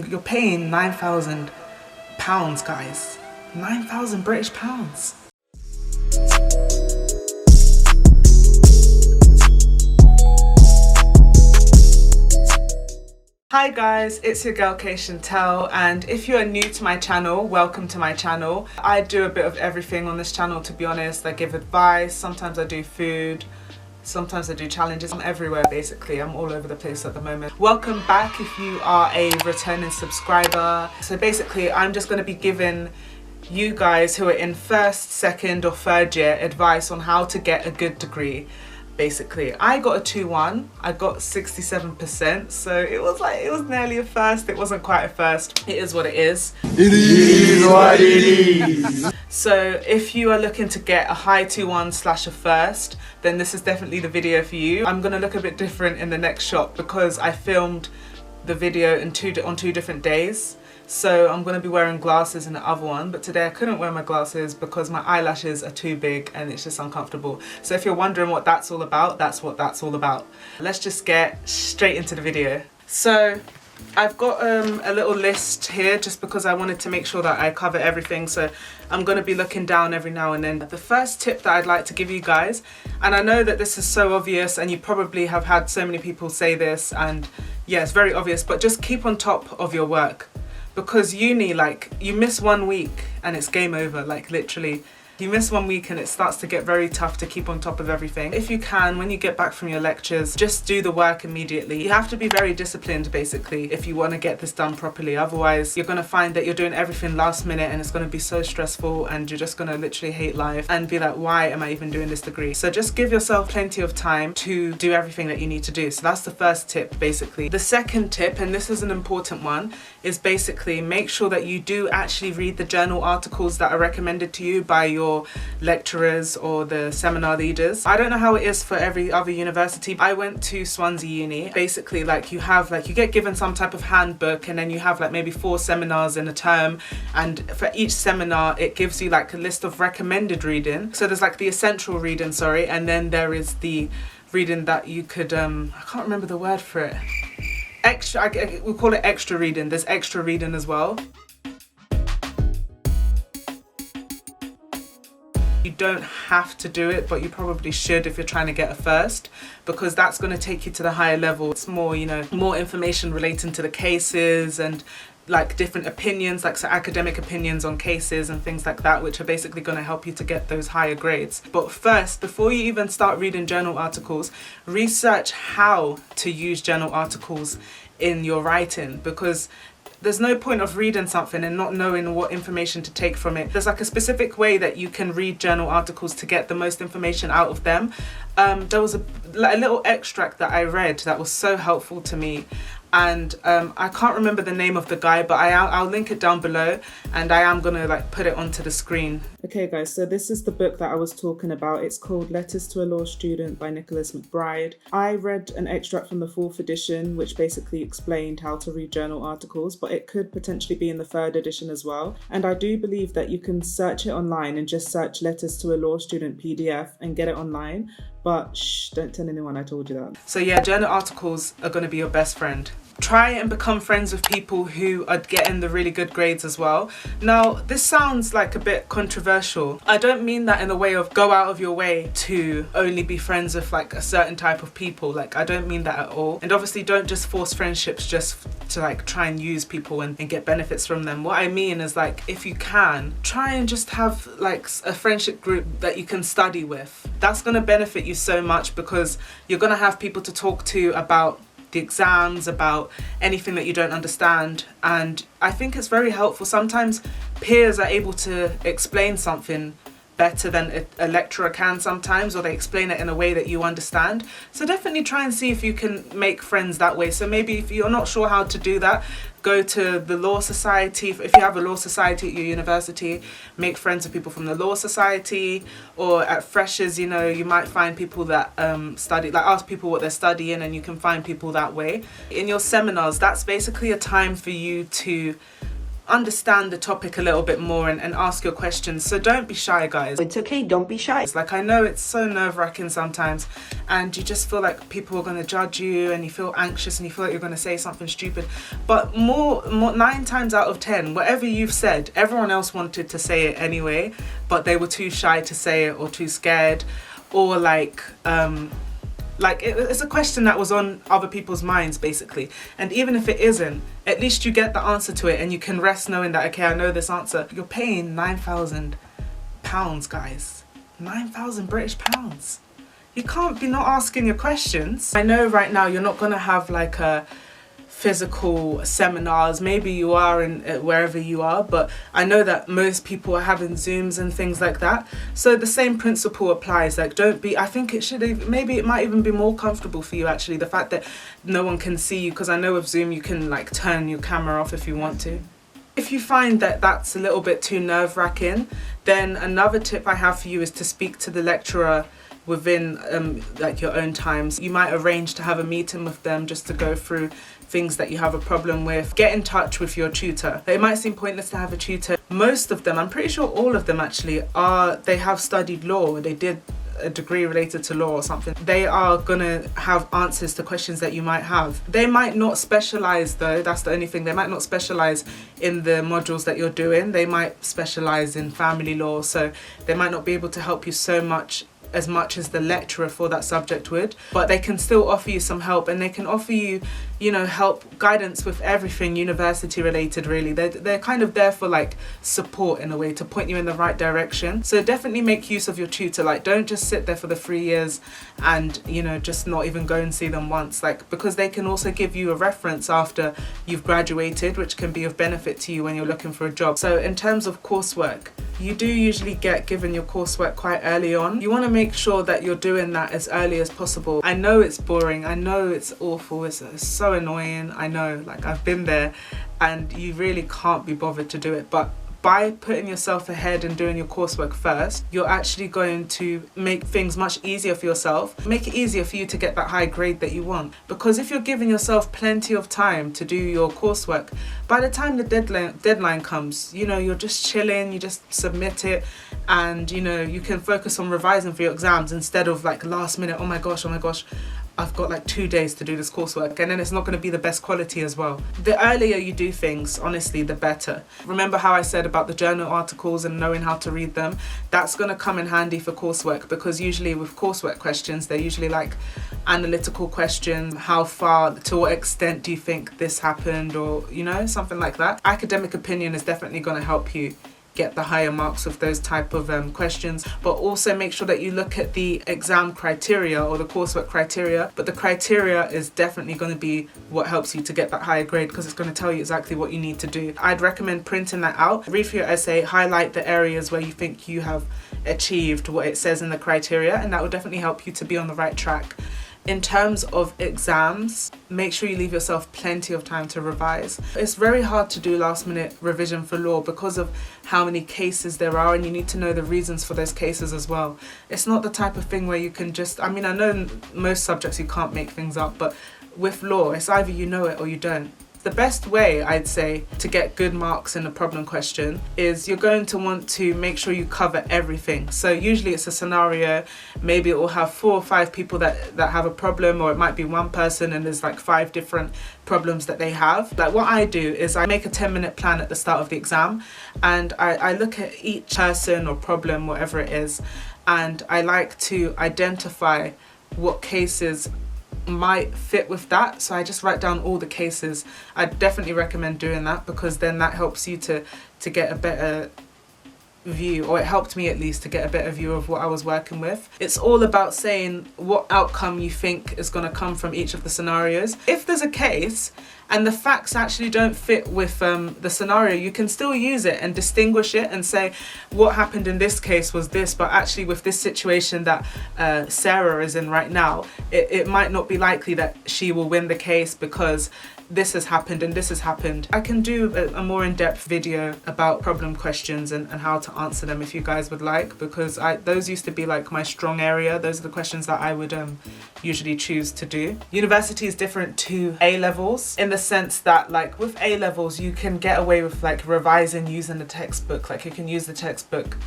You're paying £9,000, guys. 9,000 British pounds. Hi guys, it's your girl Kay Shantel, and if you are new to my channel, welcome to my channel. I do a bit of everything on this channel, to be honest. I give advice, sometimes I do food, sometimes I do challenges. I'm everywhere basically, I'm all over the place at the moment. Welcome back if you are a returning subscriber. So basically I'm just going to be giving you guys who are in first, second or third year advice on how to get a good degree. Basically, I got a 2-1, I got 67%, so it was nearly a first. It wasn't quite a first. It is what it is. It is what it is. So if you are looking to get a high 2-1 / a first, then this is definitely the video for you. I'm gonna look a bit different in the next shot because I filmed the video on two different days. So I'm going to be wearing glasses in the other one, but today I couldn't wear my glasses because my eyelashes are too big and it's just uncomfortable. So if you're wondering what that's all about, that's what that's all about. Let's just get straight into the video. So I've got a little list here just because I wanted to make sure that I cover everything. So I'm going to be looking down every now and then. The first tip that I'd like to give you guys, and I know that this is so obvious and you probably have had so many people say this, and yeah, it's very obvious, but just keep on top of your work. Because uni, like, you miss 1 week and it's game over, like literally. You miss 1 week and it starts to get very tough to keep on top of everything. If you can, when you get back from your lectures, just do the work immediately. You have to be very disciplined basically if you want to get this done properly. Otherwise, you're going to find that you're doing everything last minute and it's going to be so stressful and you're just going to literally hate life and be like, why am I even doing this degree? So just give yourself plenty of time to do everything that you need to do. So that's the first tip basically. The second tip, and this is an important one, is basically make sure that you do actually read the journal articles that are recommended to you by your lecturers or the seminar leaders. I don't know how it is for every other university. I went to Swansea uni. Basically, like you get given some type of handbook and then you have like maybe 4 seminars in a term, and for each seminar it gives you like a list of recommended reading. So there's like the essential reading, sorry, and then there is the reading that you could I can't remember the word for it. Extra, we call it extra reading. There's extra reading as well. You don't have to do it, but you probably should if you're trying to get a first, because that's going to take you to the higher level. It's more, you know, more information relating to the cases and like different opinions, like so academic opinions on cases and things like that, which are basically going to help you to get those higher grades. But first, before you even start reading journal articles, research how to use journal articles in your writing, because there's no point of reading something and not knowing what information to take from it. There's like a specific way that you can read journal articles to get the most information out of them. There was a little extract that I read that was so helpful to me, and I can't remember the name of the guy, but I'll link it down below, and I am gonna like put it onto the screen. Okay guys, so this is the book that I was talking about. It's called Letters to a Law Student by Nicholas McBride. I read an extract from the 4th edition which basically explained how to read journal articles, but it could potentially be in the 3rd edition as well. And I do believe that you can search it online and just search Letters to a Law Student PDF and get it online. But shh, don't tell anyone I told you that. So yeah, journal articles are going to be your best friend. Try and become friends with people who are getting the really good grades as well. Now, this sounds like a bit controversial. I don't mean that in the way of go out of your way to only be friends with like a certain type of people. Like, I don't mean that at all. And obviously don't just force friendships just to like try and use people and get benefits from them. What I mean is, like, if you can, try and just have like a friendship group that you can study with. That's going to benefit you so much because you're going to have people to talk to about the exams, about anything that you don't understand, and I think it's very helpful. Sometimes peers are able to explain something better than a lecturer can sometimes, or they explain it in a way that you understand. So definitely try and see if you can make friends that way. So maybe if you're not sure how to do that, go to the law society. If you have a law society at your university, make friends with people from the law society. Or at freshers, you know, you might find people that study, like ask people what they're studying, and you can find people that way. In your seminars, that's basically a time for you to understand the topic a little bit more and ask your questions. So don't be shy, guys. It's okay, don't be shy. It's like, I know it's so nerve-wracking sometimes, and you just feel like people are going to judge you, and you feel anxious, and you feel like you're going to say something stupid. But more 9 times out of 10, whatever you've said, everyone else wanted to say it anyway, but they were too shy to say it, or too scared, or like it's a question that was on other people's minds, basically. And even if it isn't, at least you get the answer to it, and you can rest knowing that, okay, I know this answer. You're paying £9,000, guys. 9,000 British pounds. You can't be not asking your questions. I know right now you're not gonna have like a physical seminars. Maybe you are in wherever you are, but I know that most people are having Zooms and things like that. So the same principle applies. Like, don't be, I think it should, maybe it might even be more comfortable for you, actually, the fact that no one can see you, because I know with Zoom you can like turn your camera off if you want to. If you find that that's a little bit too nerve-wracking, then another tip I have for you is to speak to the lecturer within like your own times. You might arrange to have a meeting with them just to go through things that you have a problem with. Get in touch with your tutor. It might seem pointless to have a tutor. Most of them, I'm pretty sure all of them actually, they have studied law. They did a degree related to law or something. They are gonna have answers to questions that you might have. They might not specialize though, that's the only thing. They might not specialize in the modules that you're doing. They might specialize in family law, so they might not be able to help you as much as the lecturer for that subject would, but they can still offer you some help, and they can offer you, you know, help, guidance with everything university related, really. They're kind of there for like support in a way, to point you in the right direction. So definitely make use of your tutor. Like, don't just sit there for the 3 years and, you know, just not even go and see them once, like, because they can also give you a reference after you've graduated, which can be of benefit to you when you're looking for a job. So in terms of coursework, you do usually get given your coursework quite early on. You want to make sure that you're doing that as early as possible. I know it's boring, I know it's awful, it's so annoying, I know, like, I've been there, and you really can't be bothered to do it, but by putting yourself ahead and doing your coursework first, you're actually going to make things much easier for yourself, make it easier for you to get that high grade that you want. Because if you're giving yourself plenty of time to do your coursework, by the time the deadline comes, you know, you're just chilling, you just submit it, and, you know, you can focus on revising for your exams instead of like last minute, oh my gosh, I've got like 2 days to do this coursework, and then it's not going to be the best quality as well. The earlier you do things, honestly, the better. Remember how I said about the journal articles and knowing how to read them? That's going to come in handy for coursework, because usually with coursework questions, they're usually like analytical questions. How far, to what extent do you think this happened, or, you know, something like that. Academic opinion is definitely going to help you get the higher marks with those type of questions, but also make sure that you look at the exam criteria or the coursework criteria. But the criteria is definitely going to be what helps you to get that higher grade, because it's going to tell you exactly what you need to do. I'd recommend printing that out, read through your essay, highlight the areas where you think you have achieved what it says in the criteria, and that will definitely help you to be on the right track. In terms of exams, make sure you leave yourself plenty of time to revise. It's very hard to do last minute revision for law because of how many cases there are, and you need to know the reasons for those cases as well. It's not the type of thing where you can just, I mean, I know most subjects you can't make things up, but with law, it's either you know it or you don't. The best way, I'd say, to get good marks in a problem question is you're going to want to make sure you cover everything. So usually it's a scenario, maybe it will have 4 or 5 people that have a problem, or it might be one person and there's like 5 different problems that they have. Like, what I do is I make a 10-minute plan at the start of the exam, and I look at each person or problem, whatever it is, and I like to identify what cases might fit with that. So I just write down all the cases. I definitely recommend doing that, because then that helps you to get a better view, or it helped me at least to get a better view of what I was working with. It's all about saying what outcome you think is going to come from each of the scenarios. If there's a case and the facts actually don't fit with the scenario, you can still use it and distinguish it and say what happened in this case was this, but actually with this situation that Sarah is in right now, it might not be likely that she will win the case, because this has happened and this has happened. I can do a more in-depth video about problem questions and how to answer them if you guys would like, because those used to be like my strong area. Those are the questions that I would usually choose to do. University is different to A-levels in the sense that, like, with A-levels you can get away with like revising using the textbook. Like, you can use the textbook,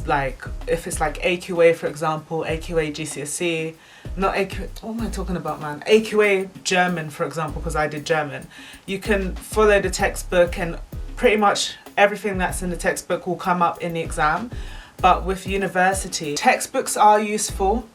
like if it's like AQA, for example, AQA GCSE, not AQA, what am I talking about, man? AQA German, for example, because I did German. You can follow the textbook and pretty much everything that's in the textbook will come up in the exam. But with university, textbooks are useful,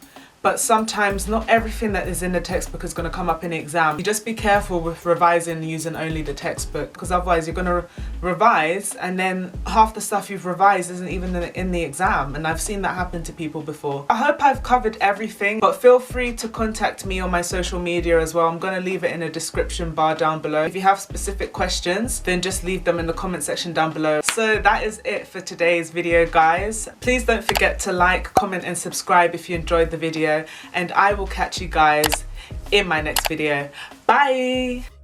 but sometimes not everything that is in the textbook is going to come up in the exam. You just be careful with revising using only the textbook, because otherwise you're going to revise and then half the stuff you've revised isn't even in the exam, and I've seen that happen to people before. I hope I've covered everything, but feel free to contact me on my social media as well. I'm going to leave it in a description bar down below. If you have specific questions, then just leave them in the comment section down below. So that is it for today's video, guys. Please don't forget to like, comment and subscribe if you enjoyed the video, and I will catch you guys in my next video. Bye!